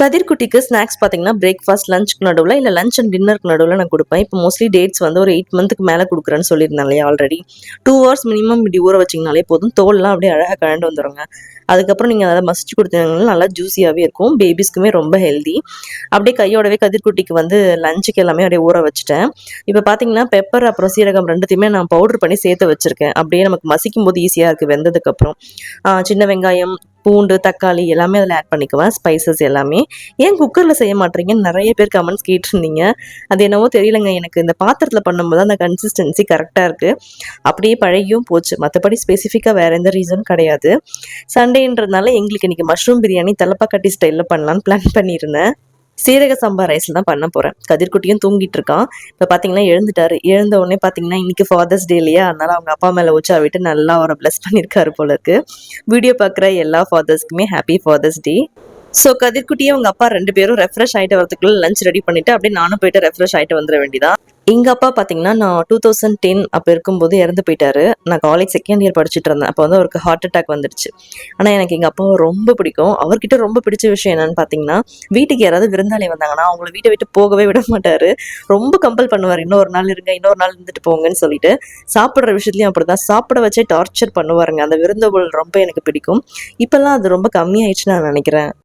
கதிர்குட்டிக்கு snacks பார்த்தீங்கன்னா, breakfast, லஞ்சுக்கு நடுவுல இல்ல லஞ்ச் அண்ட் டின்னருக்கு நடுவுல நான் குடுப்பேன். இப்போ மோஸ்ட்லி டேட்ஸ் வந்து ஒரு 8 மந்த்துக்கு மேல குடுக்குறேன்னு சொல்லியிருந்தேன் இல்லையா ஆல்ரெடி. 2 ஹவர்ஸ் மினிமம் இப்படி ஊற வச்சீங்கனாலே போதும். தோல்லாம் அப்படியே அழகா கழண்டு வந்துருங்க. அதுக்கப்புறம் நீங்க அத மசிச்சு குடுத்தீங்கன்னா நல்லா ஜூஸியாவே இருக்கும். பேபிஸ்க்குமே ரொம்ப ஹெல்தி. அப்படியே கையோடவே கதிர்குட்டிக்கு வந்து லஞ்சுக்கு எல்லாமே அப்படியே ஊற வச்சுட்டேன். இப்போ பார்த்தீங்கன்னா, பெப்பர் அப்புறம் சீரகம் 2த்தையுமே நான் பவுடர் பண்ணி சேர்த்து வச்சிருக்கேன். அப்படியே நமக்கு மசிக்கும்போது ஈஸியா இருக்கு வெந்ததுக்கப்புறம். சின்ன வெங்காயம், பூண்டு, தக்காளி எல்லாமே அதில ஆட் பண்ணிக்குவேன். ஸ்பைசஸ் எல்லாமே. ஏன் குக்கர்ல செய்ய மாட்றீங்கன்னு நெறைய பேர் கமெண்ட்ஸ் கேட்டிருந்தீங்க. அது என்னவோ தெரியலங்க. எனக்கு இந்த பாத்திரத்தில பண்ணும்போது அந்த கன்சிஸ்டன்சி கரெக்ட்டா இருக்கு. அப்படியே பழகியும் போச்சு. மத்தபடி ஸ்பெசிஃபிக்கா வேற எந்த ரீசனும் கிடையாது. சண்டேன்றதுனால எங்களுக்கு இன்னைக்கு மஷ்ரூம் பிரியாணி தலப்பாக்கட்டி ஸ்டைல்ல பண்ணலான்னு பிளான் பண்ணியிருந்தேன். சீரக சம்பா ரைஸ்ல தான் பண்ண போறேன். கதிர்குட்டியும் தூங்கிட்டு இருக்கான். இப்ப பார்த்தீங்கன்னா எழுந்துட்டாரு. எழுந்த உடனே பார்த்தீங்கன்னா, இன்னைக்கு ஃபாதர்ஸ் டே இல்லையா? அதனால அவங்க அப்பா மேல உச்சா விட்டு நல்லா அவர பிளஸ் பண்ணியிருக்காரு போல இருக்கு. வீடியோ பார்க்குற எல்லா ஃபாதர்ஸ்க்குமே ஹேப்பி ஃபாதர்ஸ் டே. ஸோ கதிர்குட்டியும் அவங்க அப்பா 2 பேரும் ரெஃப்ரெஷ் ஆயிட்டு வரதுக்குள்ள லஞ்ச் ரெடி பண்ணிட்டு, அப்படியே நானும் போயிட்டு ரெஃப்ரெஷ் ஆயிட்டு வந்துர வேண்டியதான். எங்க அப்பா பார்த்தீங்கன்னா, நான் 2010 அப்ப இருக்கும்போது இறந்து போயிட்டாரு. நான் காலேஜ் செகண்ட் இயர் படிச்சுட்டு இருந்தேன். அப்போ வந்து அவருக்கு ஹார்ட் அட்டாக் வந்துருச்சு. ஆனா எனக்கு எங்க அப்பாவ ரொம்ப பிடிக்கும். அவர்கிட்ட ரொம்ப பிடிச்ச விஷயம் என்னன்னு பார்த்தீங்கன்னா, வீட்டுக்கு யாராவது விருந்தாளி வந்தாங்கன்னா, அவங்கள வீட்ட விட்டு போகவே விட மாட்டாரு. ரொம்ப கம்பல் பண்ணுவாரு. இன்னொரு நாள் இருங்க, இன்னொரு நாள் இருந்துட்டு போங்கன்னு சொல்லிட்டு. சாப்பிடுற விஷயத்துலயும் அப்படிதான். சாப்பிட வச்சே டார்ச்சர் பண்ணுவாருங்க. அந்த விருந்தோம்பல் ரொம்ப எனக்கு பிடிக்கும். இப்பல்லாம் அது ரொம்ப கம்மியாயிடுச்சுன்னு நான் நினைக்கிறேன்.